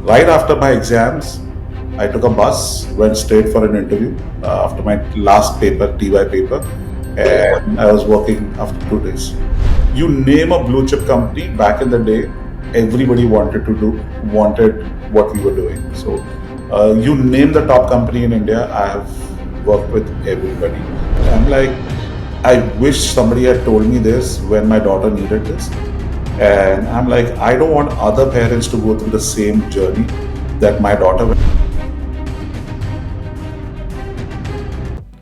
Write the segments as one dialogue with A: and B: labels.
A: Right after my exams, I took a bus, went straight for an interview after my last paper, TY paper, and I was working after 2 days. You name a blue chip company back in the day, everybody wanted what we were doing. So you name the top company in India, I have worked with everybody. I'm like, I wish somebody had told me this when my daughter needed this. And I'm like, I don't want other parents to go through the same journey that my daughter went.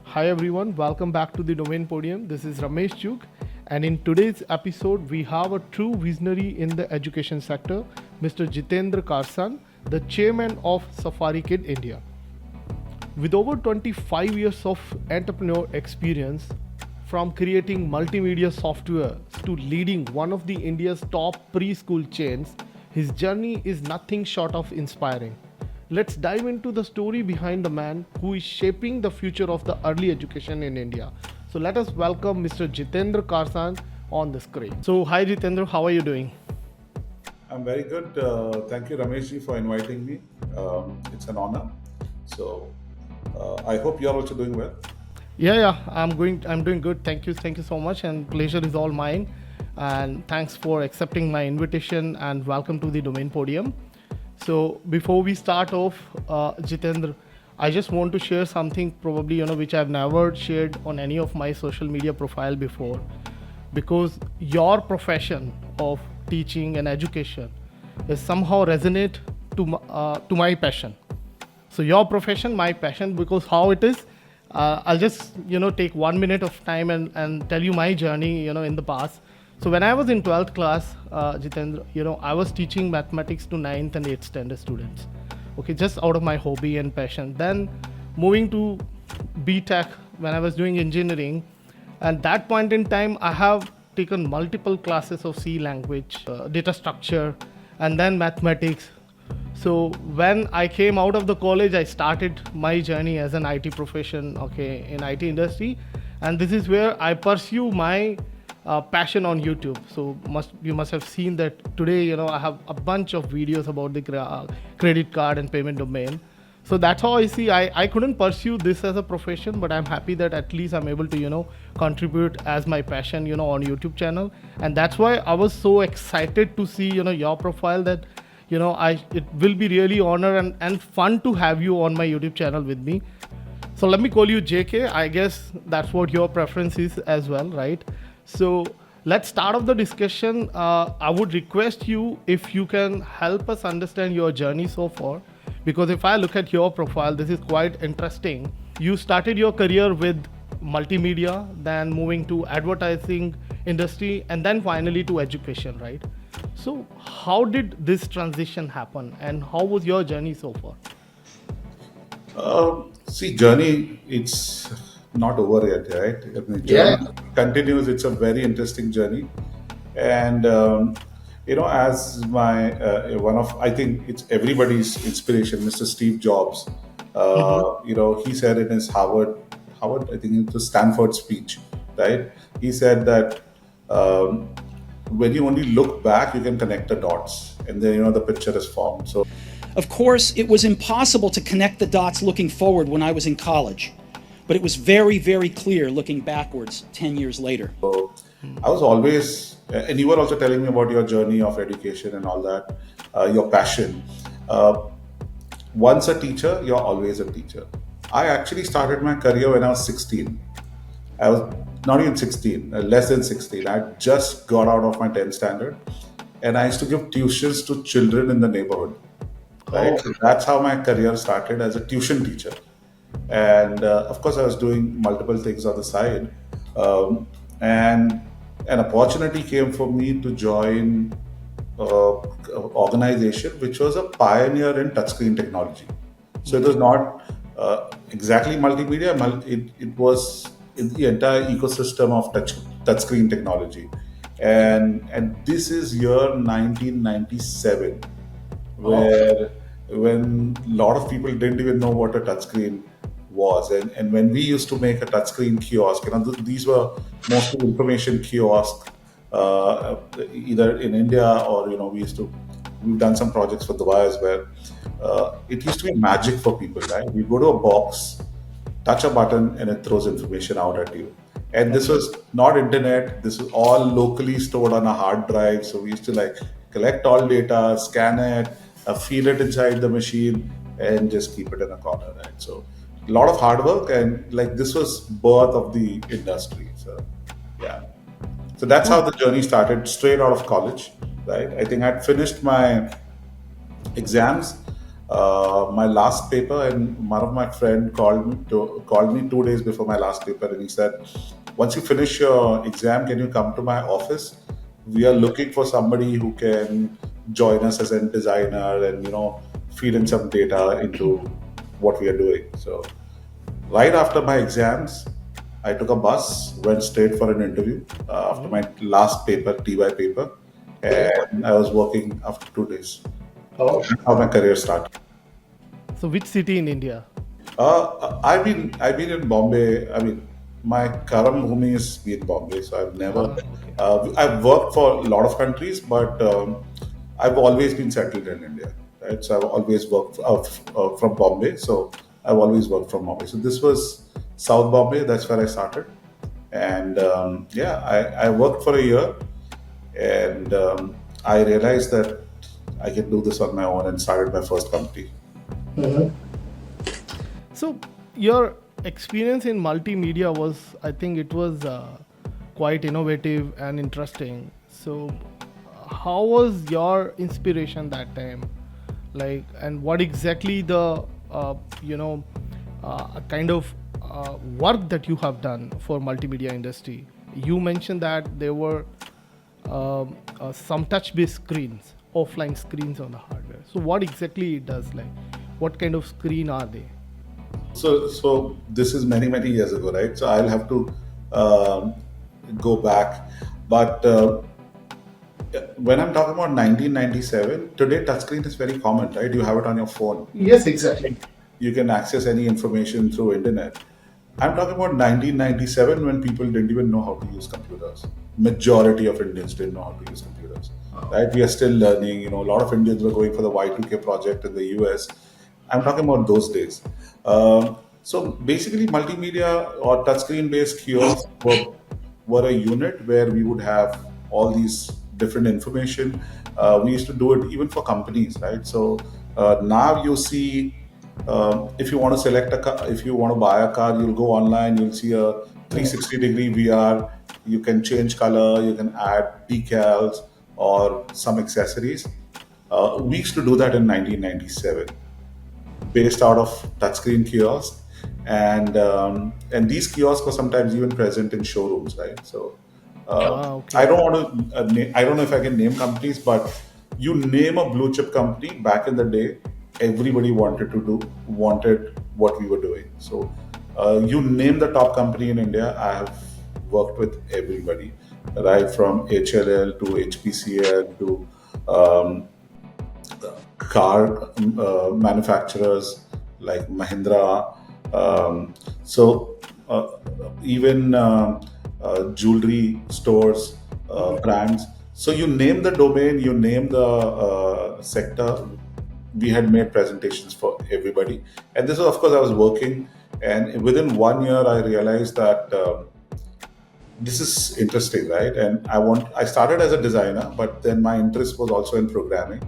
B: Hi everyone, welcome back to the Domain Podium. This is Ramesh Chuk, and in today's episode, we have a true visionary in the education sector, Mr. Jitendra Karsan, the chairman of Safari Kid India. With over 25 years of entrepreneur experience, from creating multimedia software to leading one of the India's top preschool chains, his journey is nothing short of inspiring. Let's dive into the story behind the man who is shaping the future of the early education in India. So let us welcome Mr. Jitendra Karsan on the screen. So hi Jitendra, how are you doing?
A: I'm very good. Thank you, Rameshji, for inviting me. It's an honor. So I hope you're also doing well.
B: I'm doing good. Thank you so much, and pleasure is all mine. And thanks for accepting my invitation and welcome to the Domain Podium. So before we start off, Jitendra, I just want to share something probably which I've never shared on any of my social media profile before, because your profession of teaching and education is somehow resonate to my passion. So your profession, my passion, because how it is, I'll just take 1 minute of time and tell you my journey in the past. So when I was in 12th class, Jitendra, I was teaching mathematics to 9th and 8th standard students. Okay, just out of my hobby and passion. Then moving to BTech when I was doing engineering, and that point in time, I have taken multiple classes of C language, data structure, and then mathematics. So when I came out of the college, I started my journey as an IT profession, okay, in IT industry, and this is where I pursue my passion on YouTube. So you must have seen that today, I have a bunch of videos about the credit card and payment domain. So that's how I see. I couldn't pursue this as a profession, but I'm happy that at least I'm able to contribute as my passion on YouTube channel, and that's why I was so excited to see your profile that it will be really honor and fun to have you on my YouTube channel with me. So let me call you JK. I guess that's what your preference is as well, right? So let's start off the discussion. I would request you if you can help us understand your journey so far, because if I look at your profile, this is quite interesting. You started your career with multimedia, then moving to advertising industry, and then finally to education, right? So how did this transition happen, and how was your journey so far?
A: See, journey, it's not over yet, right? I mean,
B: Yeah.
A: journey continues. It's a very interesting journey. And, as my one of, I think it's everybody's inspiration, Mr. Steve Jobs,
B: Mm-hmm.
A: he said in his Harvard, I think it was Stanford speech, right? He said that when you only look back, you can connect the dots, and then the picture is formed. So
C: Of course, it was impossible to connect the dots looking forward when I was in college, but it was very, very clear looking backwards 10 years later.
A: I was always, and you were also telling me about your journey of education and all that, your passion. Uh, Once a teacher, you're always a teacher. I actually started my career when I was 16. I was not even 16, less than 16. I just got out of my 10th standard, and I used to give tuitions to children in the neighborhood. Right,
B: Oh.
A: so that's how my career started as a tuition teacher. And of course, I was doing multiple things on the side. And an opportunity came for me to join organization which was a pioneer in touchscreen technology. So it was not exactly multimedia. It was in the entire ecosystem of touchscreen technology, and this is year 1997,
B: Oh.
A: where when a lot of people didn't even know what a touchscreen was, and when we used to make a touchscreen kiosk, these were mostly information kiosks, either in India or we've done some projects for Dubai as well. it used to be magic for people, right? You go to a box, touch a button, and it throws information out at you. And this was not internet. This was all locally stored on a hard drive. So we used to like collect all data, scan it, feed it inside the machine, and just keep it in a corner, right? So a lot of hard work, and like this was birth of the industry. So yeah. So that's how the journey started, straight out of college, right? I think I'd finished my exams, my last paper, and one of my friend called me 2 days before my last paper, and he said, "Once you finish your exam, can you come to my office? We are looking for somebody who can join us as a designer, and feed in some data into what we are doing." So right after my exams, I took a bus, went straight for an interview after my last paper, TY paper, and I was working after 2 days.
B: Oh.
A: That's how my career started.
B: So which city in India?
A: I've been in Bombay. I mean, my Karam Bhumi is in Bombay, so I've never.
B: Okay.
A: I've worked for a lot of countries, but I've always been settled in India, right? So I've always worked from Bombay. So I've always worked from Bombay. So this was South Bombay. That's where I started, and yeah, I worked for a year, and I realized that I can do this on my own, and started my first company.
B: So your experience in multimedia was, I think it was quite innovative and interesting. So how was your inspiration that time? Like, and what exactly the kind of work that you have done for multimedia industry? You mentioned that there were some touch-based screens, offline screens on the hardware. So what exactly it does? Like, what kind of screen are they?
A: So this is many years ago, right? So I'll have to go back. But when I'm talking about 1997, today touchscreen is very common, right? You have it on your phone.
B: Yes, exactly.
A: You can access any information through internet. I'm talking about 1997 when people didn't even know how to use computers. Majority of Indians didn't know how to use computers, right? We are still learning. A lot of Indians were going for the Y2K project in the US. I'm talking about those days. So basically, multimedia or touchscreen based kiosks were a unit where we would have all these different information. We used to do it even for companies, right? So now you see, if you want to select a car, if you want to buy a car, you'll go online, you'll see a 360-degree VR. You can change color, you can add decals or some accessories. We used to do that in 1997, based out of touchscreen kiosks, and these kiosks were sometimes even present in showrooms, right? So
B: Okay.
A: I don't want to I don't know if I can name companies, but you name a blue chip company back in the day, everybody wanted what we were doing. So you name the top company in India, I have worked with everybody, right from HLL to HPCL to car manufacturers like Mahindra. So even jewelry stores, brands. So you name the domain, you name the sector. We had made presentations for everybody, and this was, of course, I was working, and within 1 year, I realized that this is interesting, right? And I started as a designer, but then my interest was also in programming.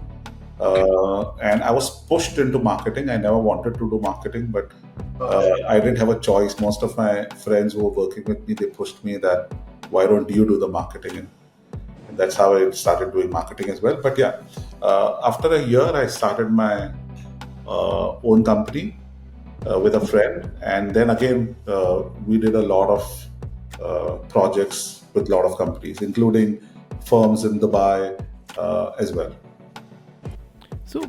A: And I was pushed into marketing. I never wanted to do marketing, but I didn't have a choice. Most of my friends who were working with me, they pushed me that, why don't you do the marketing? And that's how I started doing marketing as well. But yeah, after a year, I started my own company with a friend. And then again, we did a lot of projects with a lot of companies, including firms in Dubai as well.
B: So,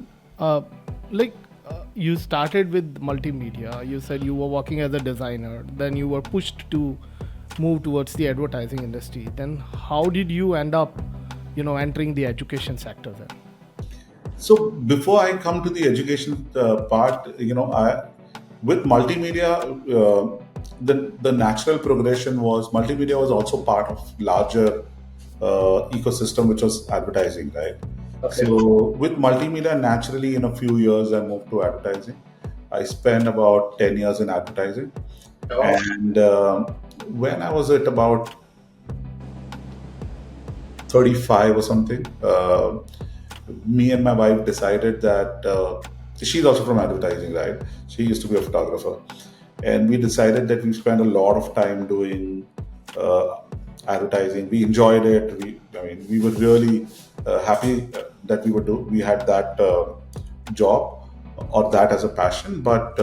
B: you started with multimedia. You said you were working as a designer. Then you were pushed to move towards the advertising industry. Then how did you end up, entering the education sector then?
A: So before I come to the education part, with multimedia, the natural progression was multimedia was also part of larger ecosystem, which was advertising, right?
C: Okay.
A: So with multimedia, naturally, in a few years, I moved to advertising. I spent about 10 years in advertising.
C: Oh.
A: And when I was at about 35 or something, me and my wife decided that she's also from advertising, right? She used to be a photographer. And we decided that we spend a lot of time doing uh, advertising. We enjoyed it. We were really happy that we had that job or that as a passion. But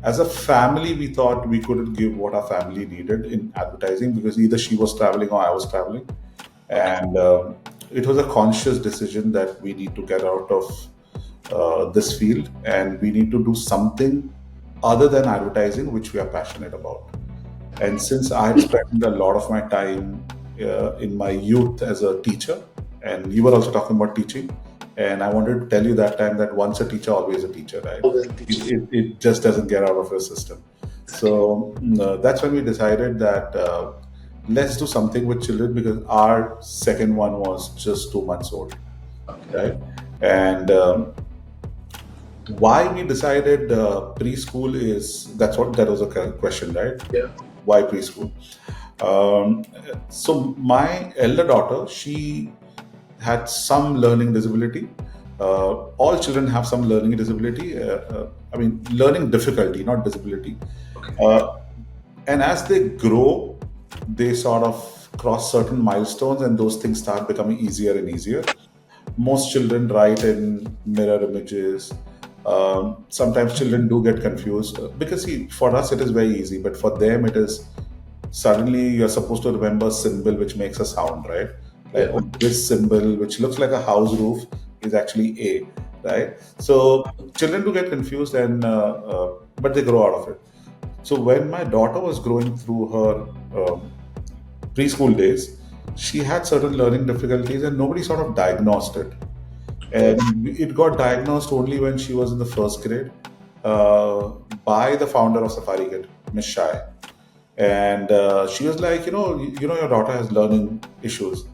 A: as a family, we thought we couldn't give what our family needed in advertising because either she was traveling or I was traveling. And it was a conscious decision that we need to get out of this field and we need to do something other than advertising, which we are passionate about. And since I had spent a lot of my time in my youth as a teacher, and you were also talking about teaching, and I wanted to tell you that time that once a teacher, always a teacher, right? It just doesn't get out of your system. So that's when we decided that let's do something with children because our second one was just 2 months old, right? And why we decided preschool is that was a question, right?
C: Yeah.
A: Why preschool? Um, so my elder daughter, she had some learning disability. All children have some learning disability. Learning difficulty, not disability. Uh, and as they grow, they sort of cross certain milestones, and those things start becoming easier and easier. Most children write in mirror images. Sometimes children do get confused because see, for us it is very easy, but for them it is suddenly you're supposed to remember a symbol which makes a sound, right? Like,
C: Yeah.
A: oh, this symbol which looks like a house roof is actually A, right? So children do get confused, and but they grow out of it. So when my daughter was growing through her preschool days, she had certain learning difficulties, and nobody sort of diagnosed it. And it got diagnosed only when she was in the first grade uh, by the founder of Safari Kid, Miss Shai. And she was like, your daughter has learning issues.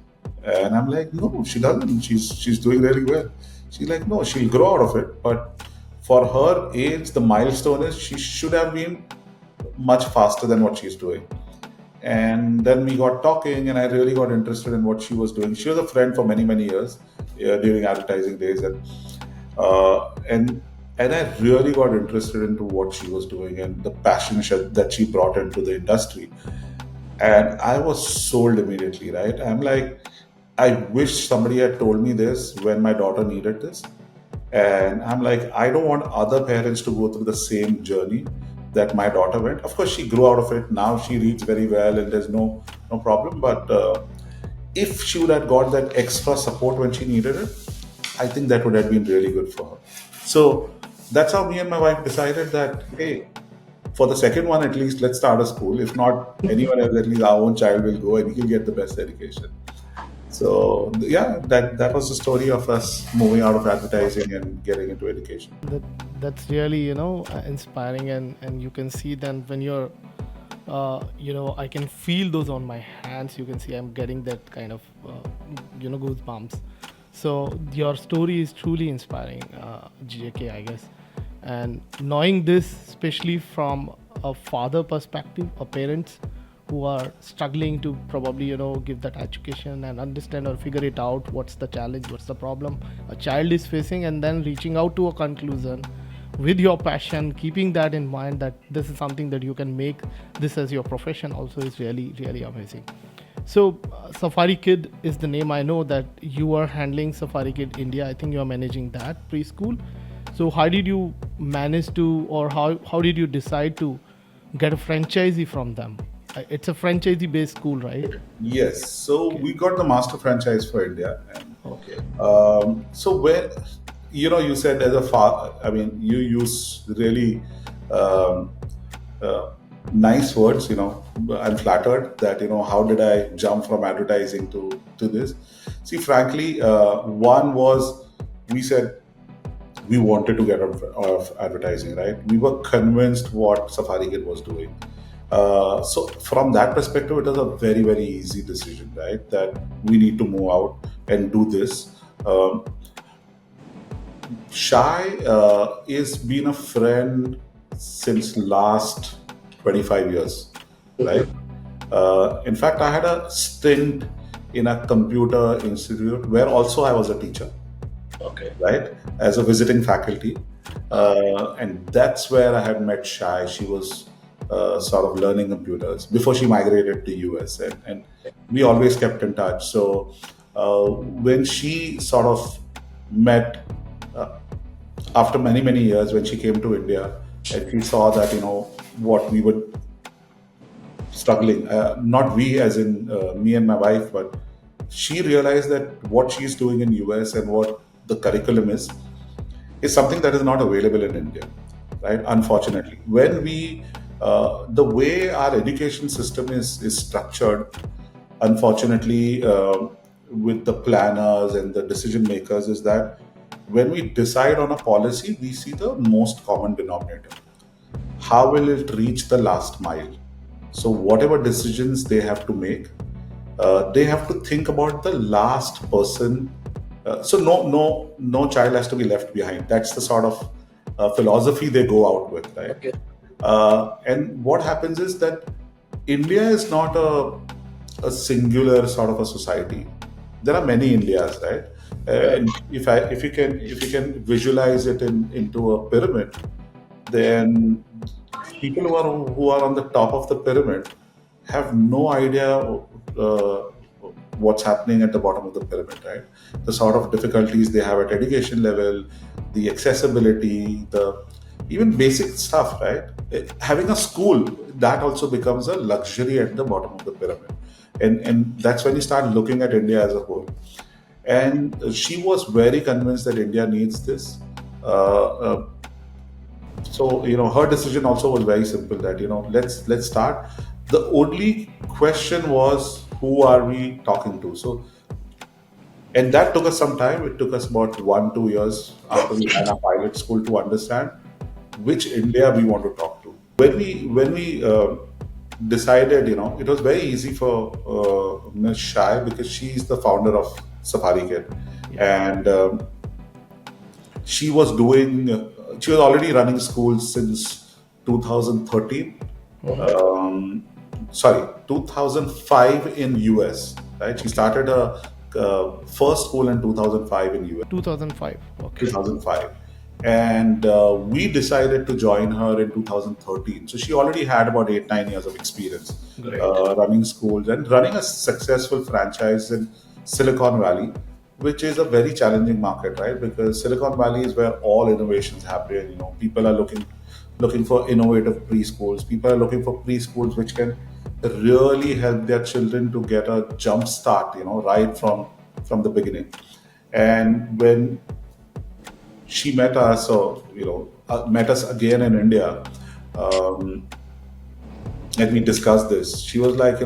A: And I'm like, no, she doesn't. She's doing really well. She's like, no, she'll grow out of it. But for her age, the milestone is she should have been much faster than what she's doing. And then we got talking, and I really got interested in what she was doing. She was a friend for many, many years during advertising days, and I really got interested into what she was doing and the passion that she brought into the industry. And I was sold immediately, right? I'm like, I wish somebody had told me this when my daughter needed this. And I'm like, I don't want other parents to go through the same journey that my daughter went. Of course, she grew out of it. Now she reads very well, and there's no problem. But if she would have got that extra support when she needed it, I think that would have been really good for her. So that's how me and my wife decided that, hey, for the second one at least, let's start a school. If not anyone else, at least our own child will go and he'll get the best education. So yeah, that was the story of us moving out of advertising and getting into education.
B: That that's really inspiring, and you can see then when you're I can feel those on my hands. You can see I'm getting that kind of goosebumps. So your story is truly inspiring, JK, I guess. And knowing this, especially from a father perspective, or parents who are struggling to probably give that education and understand or figure it out, what's the challenge, what's the problem a child is facing, and then reaching out to a conclusion with your passion, keeping that in mind that this is something that you can make this as your profession also, is really really amazing. So Safari Kid is the name. I know that you are handling Safari Kid India. I think you are managing that preschool. So how did you manage to, or how did you decide to get a franchisee from them? It's a franchisee based school, right?
A: Yes, so
B: Okay.
A: we got the master franchise for India. And,
B: Okay.
A: so where, you said as a father, I mean, you use really um, uh, nice words. I'm flattered that how did I jump from advertising to this. See, frankly, one was, we said we wanted to get out of advertising, right? We were convinced what Safari Kid was doing. So from that perspective, it was a very, very easy decision, right? That we need to move out and do this. Um, Shai is been a friend since last 25 years, right? In fact, I had a stint in a computer institute where also I was a teacher,
D: Okay.
A: right, as a visiting faculty. And that's where I had met Shai. She was sort of learning computers before she migrated to US, and we always kept in touch. So when she sort of met uh, after many many years, when she came to India, and she saw that what we were struggling, not we as in me and my wife, but she realized that what she's doing in US and what the curriculum is something that is not available in India, right? Unfortunately, when we the way our education system is structured, unfortunately, with the planners and the decision makers, is that when we decide on a policy, we see the most common denominator. How will it reach the last mile? So whatever decisions they have to make, they have to think about the last person. So no child has to be left behind. That's the sort of philosophy they go out with, right?
D: Okay.
A: And what happens is that India is not a singular sort of a society. There are many Indias, right? And if you can visualize it into a pyramid, then people who are on the top of the pyramid have no idea what's happening at the bottom of the pyramid, right? The sort of difficulties they have at education level, the accessibility, the even basic stuff, right? Having a school, that also becomes a luxury at the bottom of the pyramid, and that's when you start looking at India as a whole. And she was very convinced that India needs this. So her decision also was very simple, that let's start. The only question was, who are we talking to? So, and that took us some time. It took us about 1-2 years after we had our pilot school to understand which India we want to talk to. When we decided, it was very easy for Ms. Shai, because she's the founder of Safari Kid, and she was already running schools since 2013. Sorry, 2005 in US, right? She started a first school in 2005 in US.
B: 2005. Okay.
A: 2005. And we decided to join her in 2013. So she already had about 8-9 years of experience running schools and running a successful franchise in Silicon Valley, which is a very challenging market, right? Because Silicon Valley is where all innovations happen. People are looking for innovative preschools. People are looking for preschools which can really help their children to get a jump start, right from the beginning. And when she met us, or met us again in India, um, and we discussed this. She was like,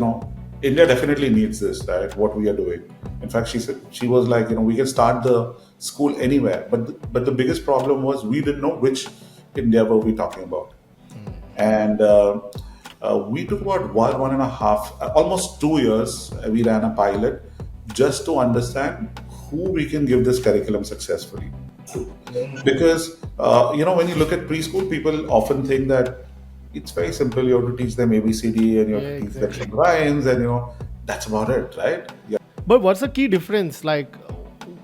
A: India definitely needs this, right? What we are doing. In fact, she was like, we can start the school anywhere, but the biggest problem was we didn't know which India were we talking about, and we took about 1.5, almost 2 years. We ran a pilot just to understand who we can give this curriculum successfully to. Because when you look at preschool, people often think that it's very simple. You have to teach them ABCD, and you have to teach them some rhymes, and that's about it, right? Yeah.
B: But what's the key difference, like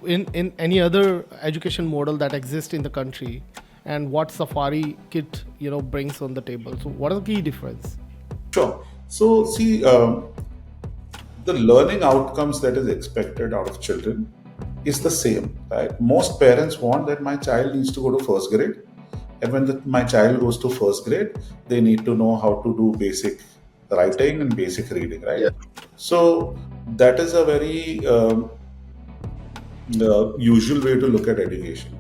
B: in any other education model that exists in the country, and what Safari Kit brings on the table? So what is the key difference?
A: Sure. So see, the learning outcomes that is expected out of children is the same, right? Most parents want that my child needs to go to first grade, and when my child goes to first grade, they need to know how to do basic writing and basic reading, right?
D: Yeah.
A: So that is a very usual way to look at education,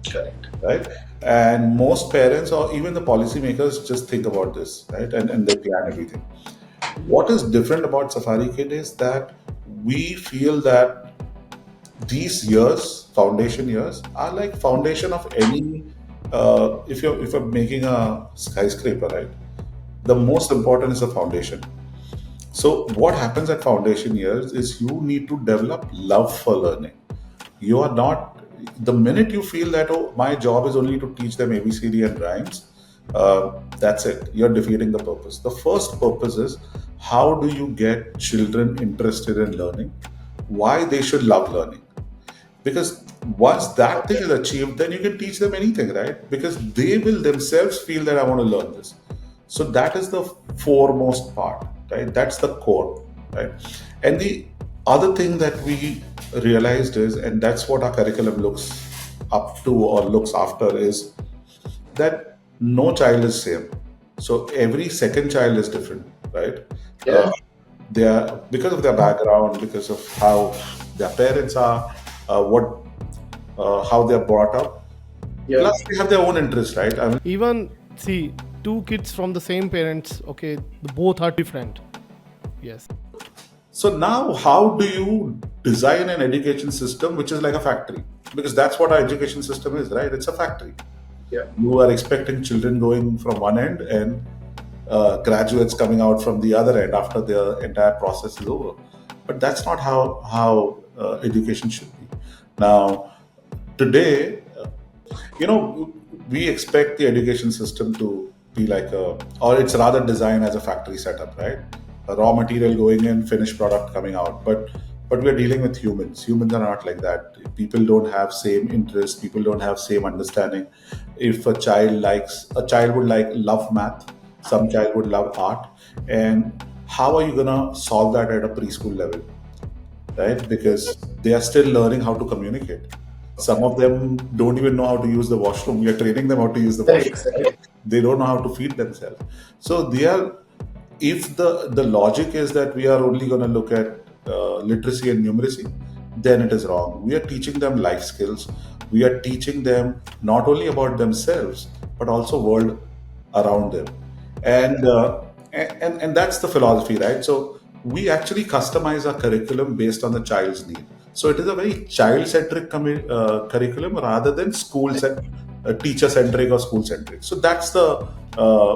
D: Correct.
A: right? And most parents, or even the policymakers, just think about this, right? And they plan everything. What is different about Safari Kid is that we feel that these years, foundation years, are like foundation of any. If you're making a skyscraper, right? The most important is the foundation. So what happens at foundation years is you need to develop love for learning. You are not, the minute you feel that, oh, my job is only to teach them ABCD and rhymes, that's it. You're defeating the purpose. The first purpose is, how do you get children interested in learning? Why they should love learning? Because once that thing is achieved, then you can teach them anything, right? Because they will themselves feel that I want to learn this. So that is the foremost part, right? That's the core, right? And the other thing that we realized is, and that's what our curriculum looks up to or looks after, is that no child is same. So every second child is different, right?
D: Yeah.
A: They are, because of their background, because of how their parents are, what how they're brought up.
D: Yeah.
A: Plus, they have their own interest, right? I mean,
B: Even see, two kids from the same parents, okay, both are different. Yes.
A: so now, how do you design an education system which is like a factory? Because that's what our education system is, right? It's a factory.
D: Yeah.
A: You are expecting children going from one end and graduates coming out from the other end after the entire process is over. But that's not how education should be. Now, today, we expect the education system to be like or it's rather designed as a factory setup, right? A raw material going in, finished product coming out. But we're dealing with humans. Humans are not like that. People don't have same interests. People don't have same understanding. If a child would love math, some child would love art, and how are you gonna solve that at a preschool level, right? Because they are still learning how to communicate. Some of them don't even know how to use the washroom. We are training them how to use the washroom.
D: Exactly.
A: They don't know how to feed themselves. So they are. If the logic is that we are only going to look at literacy and numeracy, then it is wrong. We are teaching them life skills. We are teaching them not only about themselves but also world around them, and that's the philosophy, right? So we actually customize our curriculum based on the child's need. So it is a very child-centric curriculum rather than teacher-centric or school-centric. So that's the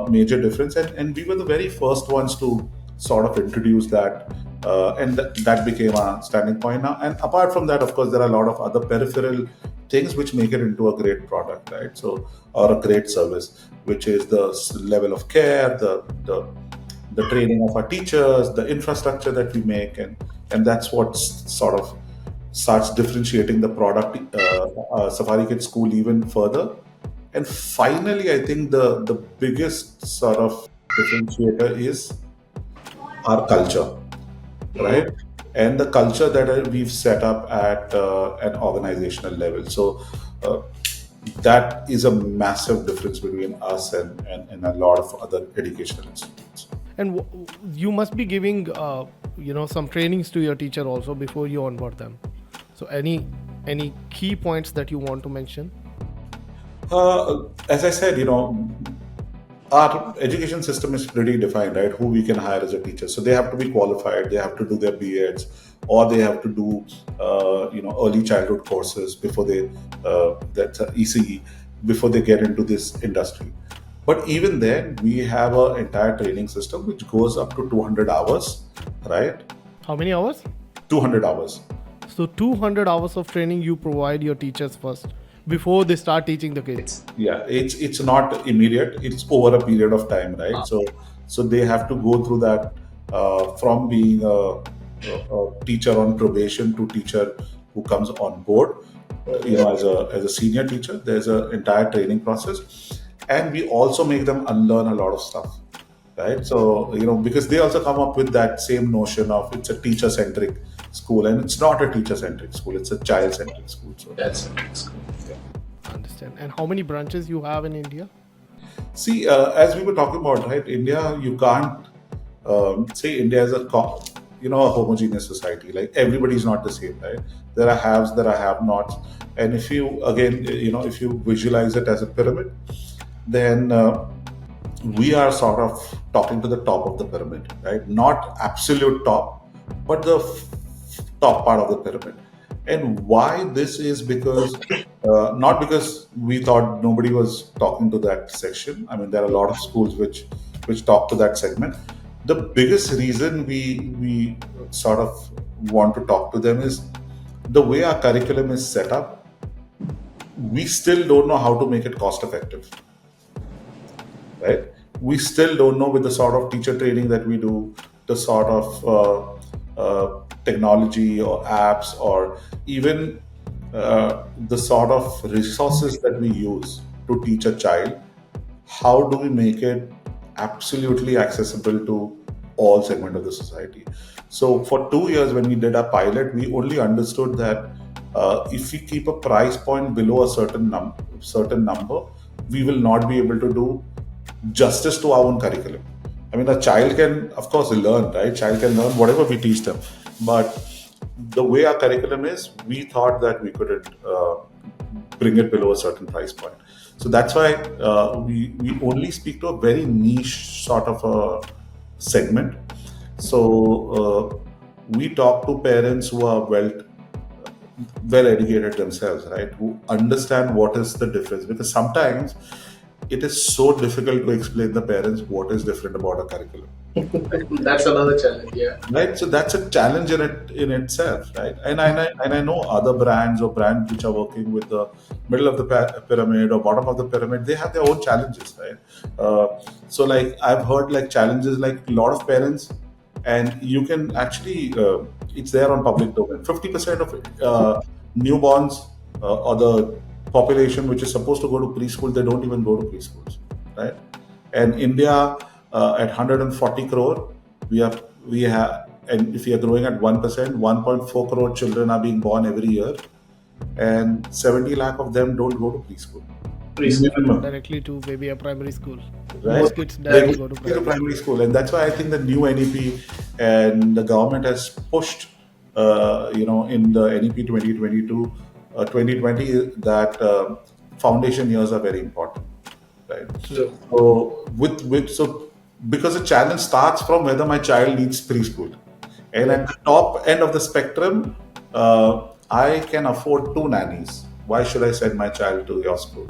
A: major difference, and we were the very first ones to sort of introduce that, and that became our standing point now. And apart from that, of course, there are a lot of other peripheral things which make it into a great product, right? So, or a great service, which is the level of care, the training of our teachers, the infrastructure that we make, and that's what sort of starts differentiating the product, Safari Kids School, even further. And finally, I think the biggest sort of differentiator is our culture, right? And the culture that we've set up at an organizational level. So that is a massive difference between us and a lot of other educational institutes.
B: And you must be giving, some trainings to your teacher also before you onboard them. So any key points that you want to mention?
A: As I said, our education system is pretty defined, right? Who we can hire as a teacher. So they have to be qualified. They have to do their B.Eds, or they have to do, early childhood courses before that's ECE, before they get into this industry. But even then, we have an entire training system which goes up to 200 hours, right?
B: How many hours?
A: 200 hours.
B: So 200 hours of training you provide your teachers first before they start teaching the kids.
A: Yeah, it's not immediate. It's over a period of time, right? So they have to go through that, from being a teacher on probation to teacher who comes on board. As a senior teacher, there's an entire training process, and we also make them unlearn a lot of stuff, right? So because they also come up with that same notion of it's a teacher-centric school, and it's not a teacher-centric school; it's a child-centric school. So
D: That's cool.
B: Understand. And how many branches you have in India?
A: see, as we were talking about, right? India, you can't say India is a homogeneous society. Like everybody's not the same, right? There are haves, there are have-nots, and if you again, if you visualize it as a pyramid, then we are sort of talking to the top of the pyramid, right? Not absolute top, but the top part of the pyramid. And why this is because not because we thought nobody was talking to that section. I mean, there are a lot of schools which talk to that segment. The biggest reason we sort of want to talk to them is the way our curriculum is set up, we still don't know how to make it cost effective, right? We still don't know, with the sort of teacher training that we do, the sort of technology or apps, or even the sort of resources that we use to teach a child, how do we make it absolutely accessible to all segment of the society? So for 2 years when we did our pilot, we only understood that if we keep a price point below a certain number, we will not be able to do justice to our own curriculum. I mean, a child can, of course, learn, right? Child can learn whatever we teach them, but the way our curriculum is, we thought that we couldn't bring it below a certain price point. So that's why we only speak to a very niche sort of a segment. So we talk to parents who are well educated themselves, right? Who understand what is the difference, because sometimes it is so difficult to explain the parents what is different about a curriculum.
D: That's another challenge, yeah.
A: Right, so that's a challenge in itself, right? And I know other brands or brands which are working with the middle of the pyramid or bottom of the pyramid, they have their own challenges, right? So like I've heard like challenges like a lot of parents, and you can actually it's there on public domain. 50% of newborns or the population which is supposed to go to preschool, they don't even go to preschools, right? And India at 140 crore, we have, and if we are growing at 1%, 1.4 crore children are being born every year, and 70 lakh of them don't go to preschool. Minimum,
B: Directly to maybe a primary school.
A: right?
B: Most kids
A: They
B: directly
A: go
B: go to
A: to
B: primary.
A: primary school, and that's why I think the new NEP and the government has pushed, in the NEP 2022, 2020, that foundation years are very important, right?
D: True.
A: So so because the challenge starts from whether my child needs preschool, and at the top end of the spectrum, I can afford 2 nannies. Why should I send my child to your school?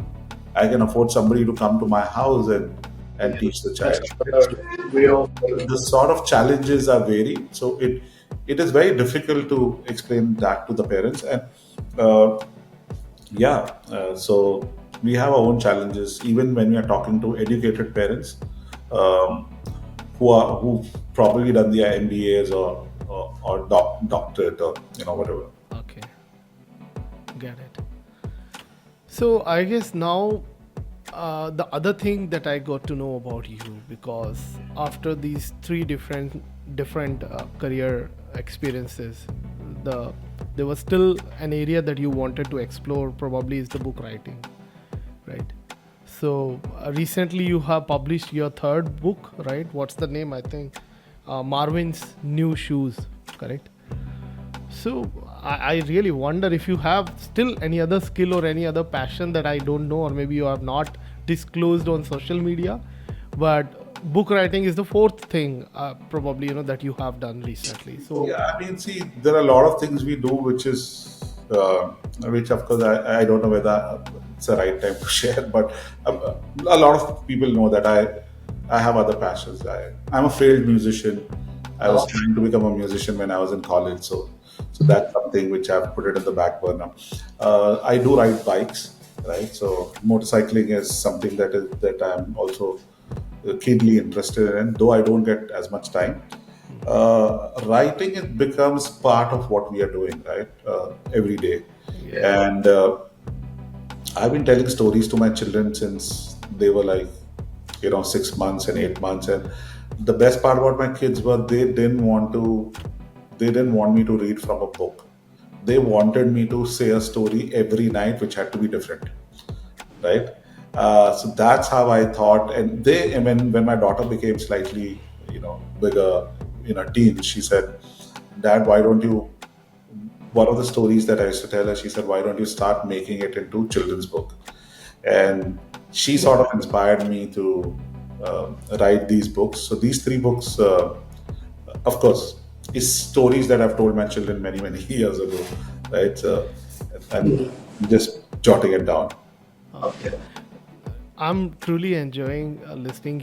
A: I can afford somebody to come to my house and teach the child.
D: We all
A: The sort of challenges are varied, so it is very difficult to explain that to the parents. And uh, so we have our own challenges even when we are talking to educated parents, um, who've probably done their MBAs or doctorate, or whatever.
B: Okay, get it. So I guess now the other thing that I got to know about you, because after these three different career experiences, there was still an area that you wanted to explore. Probably is the book writing, right? So recently you have published your third book, right? What's the name? I think Marvin's New Shoes, correct? So I really wonder if you have still any other skill or any other passion that I don't know, or maybe you have not disclosed on social media. But book writing is the fourth thing, probably that you have done recently. So
A: Yeah, I mean, see, there are a lot of things we do which of course I don't know whether it's the right time to share, but a lot of people know that I have other passions. I'm a failed musician. I was trying to become a musician when I was in college, so that's something which I've put it in the back burner. I do ride bikes, right? So motorcycling is something that I'm also keenly interested in, though I don't get as much time. Writing, it becomes part of what we are doing, right? Every day.
B: yeah,
A: And I've been telling stories to my children since they were like 6 months and 8 months. And the best part about my kids was they didn't want me to read from a book. They wanted me to say a story every night which had to be different, right? So that's how I thought. And when my daughter became slightly bigger, teen, she said, "Dad, why don't you?" One of the stories that I used to tell her, she said, "Why don't you start making it into children's book?" And she sort of inspired me to write these books. So these three books, of course, is stories that I've told my children many many years ago, right? So I'm just jotting it down.
B: okay. I'm truly enjoying listening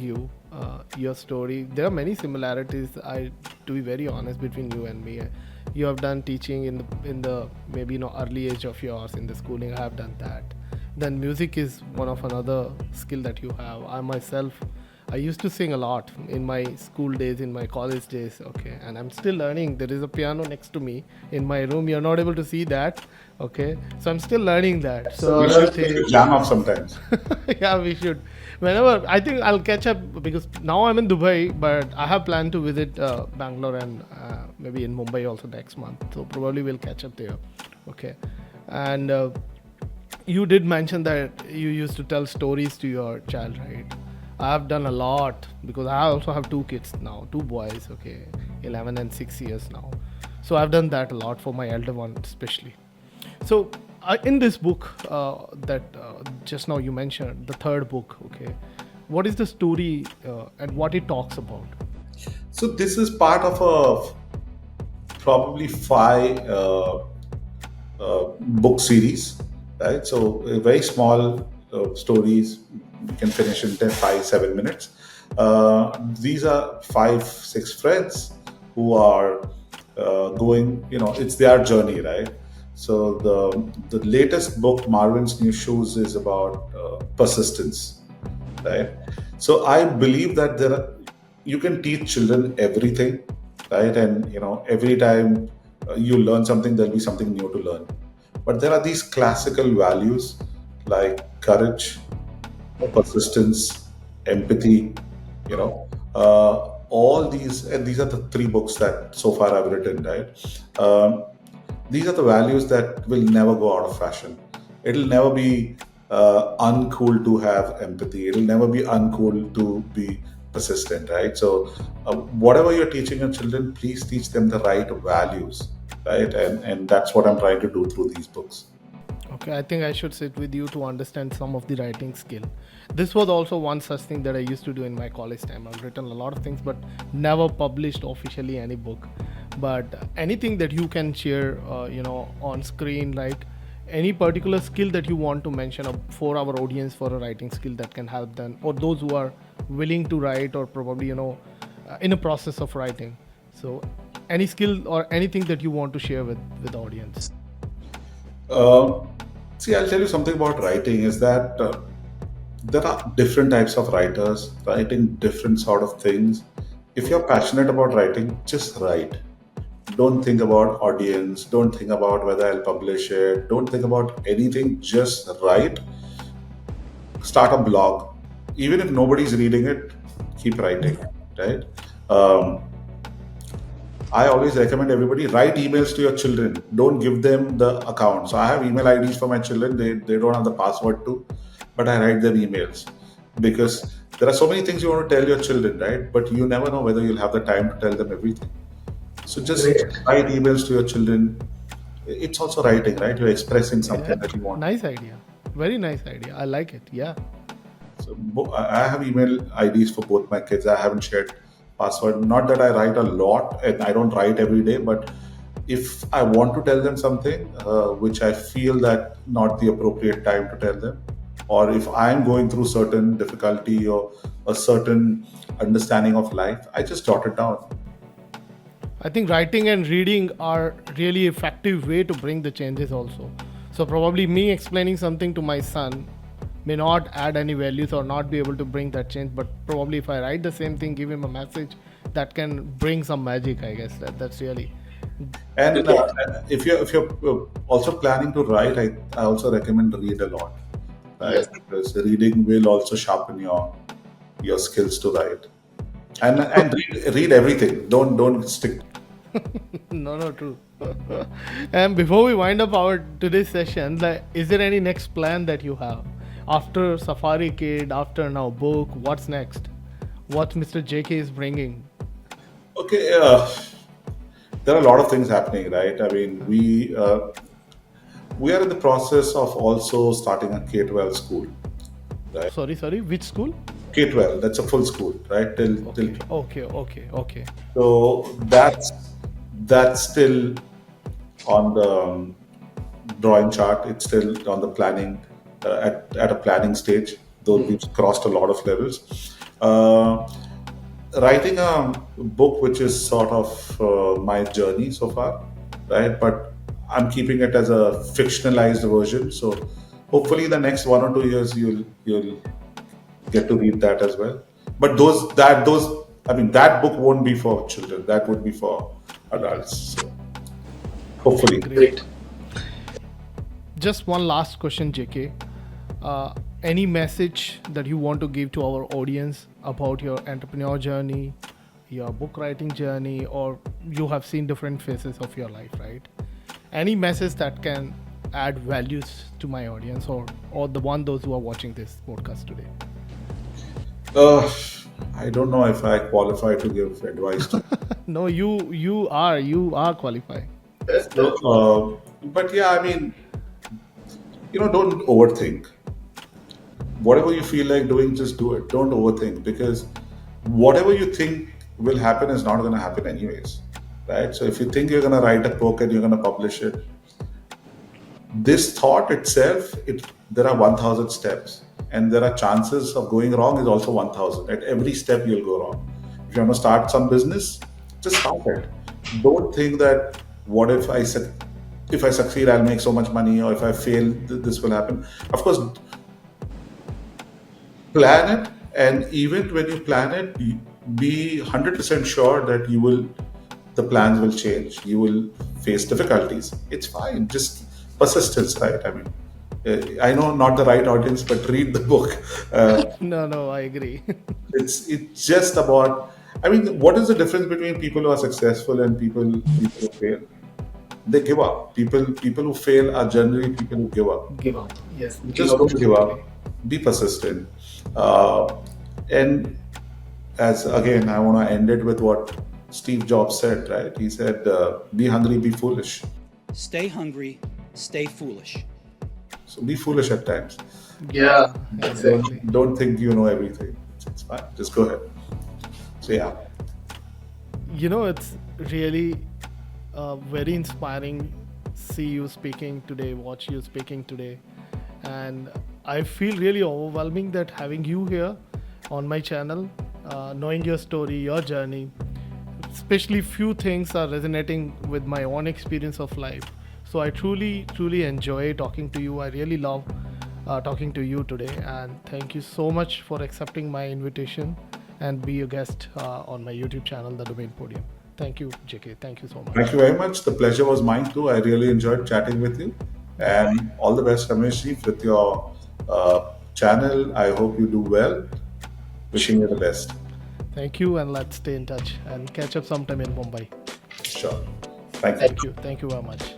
B: your story. There are many similarities. To be very honest, between you and me. You have done teaching in the maybe early age of yours in the schooling. I have done that. Then music is one of another skill that you have. I myself, I used to sing a lot in my school days, in my college days. Okay, and I'm still learning. There is a piano next to me in my room. You're not able to see that. Okay, so I'm still learning that. So
A: We
B: I would
A: should take
B: say,
A: a jam off sometimes.
B: yeah, we should. Whenever I think I'll catch up because now I'm in Dubai, but I have planned to visit Bangalore and maybe in Mumbai also next month. So probably we'll catch up there. Okay, and you did mention that you used to tell stories to your child, right? I have done a lot because I also have two kids now, two boys. Okay, 11 and 6 years now. So I've done that a lot for my elder one especially. So, in this book that just now you mentioned, the third book, okay, what is the story and what it talks about?
A: So this is part of a probably five book series, right? So very small stories you can finish in 10, 5, 7 minutes. These are 5, 6 friends who are going, it's their journey, right? So the latest book, Marvin's New Shoes, is about persistence, right? So I believe that you can teach children everything, right? And every time you learn something, there'll be something new to learn. But there are these classical values like courage, persistence, empathy, all these, and these are the three books that so far I've written, right? These are the values that will never go out of fashion. It'll never be uncool to have empathy. It'll never be uncool to be persistent, right? So, whatever you're teaching your children, please teach them the right values, right? And that's what I'm trying to do through these books.
B: Okay, I think I should sit with you to understand some of the writing skill. This was also one such thing that I used to do in my college time. I've written a lot of things, but never published officially any book. But anything that you can share, on screen, like any particular skill that you want to mention for our audience for a writing skill that can help them, or those who are willing to write, or probably in a process of writing. So, any skill or anything that you want to share with the audience.
A: Uh, See, I'll tell you something about writing is that there are different types of writers writing different sort of things. If you're passionate about writing, just write. Don't think about audience. Don't think about whether I'll publish it. Don't think about anything. Just write. Start a blog. Even if nobody's reading it, keep writing. Right? Um, I always recommend everybody write emails to your children. Don't give them the account. So I have email IDs for my children. They don't have the password to, but I write them emails because there are so many things you want to tell your children, right? But you never know whether you'll have the time to tell them everything. So just
D: Great.
A: write emails to your children. It's also writing, right? You're expressing
B: Yeah,
A: something that you want.
B: nice idea. Very nice idea. I like it. Yeah.
A: So I have email IDs for both my kids. I haven't shared password. Not that I write a lot and I don't write every day, but if I want to tell them something which I feel that not the appropriate time to tell them, or if I'm going through certain difficulty or a certain understanding of life, I just jot it down.
B: I think writing and reading are really effective way to bring the changes also. So probably me explaining something to my son may not add any values or not be able to bring that change, but probably if I write the same thing, give him a message that can bring some magic, I guess. That's really
A: And if you're also planning to write, I also recommend read a lot, right?
D: Yes.
A: Because reading will also sharpen your skills to write. And read everything. Don't stick.
B: no true. And before we wind up our today's session, like, is there any next plan that you have after Safari Kid, after now book? What's next? What Mr. JK is bringing?
A: Okay, there are a lot of things happening, right? I mean, we are in the process of also starting a K-12 school, right?
B: Sorry, which school?
A: K-12, that's a full school, right? Till
B: Okay.
A: so that's still on the drawing chart. It's still on the planning at a planning stage, though we've crossed a lot of levels. Writing a book which is sort of my journey so far. right? But I'm keeping it as a fictionalized version. So hopefully, the next 1 or 2 years, you'll get to read that as well. But that book won't be for children. That would be for adults. So hopefully.
D: Great.
B: Just one last question, JK. Any message that you want to give to our audience about your entrepreneur journey, your book writing journey, or you have seen different phases of your life, right? Any message that can add values to my audience, or those who are watching this podcast today?
A: I don't know if I qualify to give advice to.
B: No, you are qualified.
A: But yeah, I mean, don't overthink. Whatever you feel like doing, just do it. Don't overthink, because whatever you think will happen is not going to happen anyways, right? So if you think you're going to write a book and you're going to publish it, this thought itself, there are 1,000 steps, and there are chances of going wrong is also 1,000. At every step, you'll go wrong. If you want to start some business, just start it. Don't think that what if I succeed, I'll make so much money, or if I fail, this will happen. Of course, plan it, and even when you plan it, be 100% sure that the plans will change. You will face difficulties. It's fine. Just persistence, right? I mean, I know not the right audience, but read the book.
B: No, I agree.
A: It's just about. I mean, what is the difference between people who are successful and people who fail? They give up. People who fail are generally people who give up.
D: Give up. Yes.
A: Just don't give up. Be persistent. And as again, I want to end it with what Steve Jobs said, right? He said, be hungry, be foolish.
C: Stay hungry, stay foolish.
A: So be foolish at times.
D: Yeah. Exactly.
A: Don't think you know everything. It's fine. Just go ahead. So yeah.
B: It's really very inspiring. See you speaking today, watch you speaking today, and I feel really overwhelming that having you here on my channel, knowing your story, your journey, especially few things are resonating with my own experience of life. So I truly enjoy talking to you. I really love talking to you today, and thank you so much for accepting my invitation and be a guest on my YouTube channel, The Domain Podium. Thank you, JK. Thank you so much.
A: Thank you very much. The pleasure was mine too. I really enjoyed chatting with you. And all the best, Rameshji, with your channel. I hope you do well. Wishing you the best.
B: Thank you, and let's stay in touch and catch up sometime in Mumbai.
A: Sure. Thank you.
B: Thank you very much.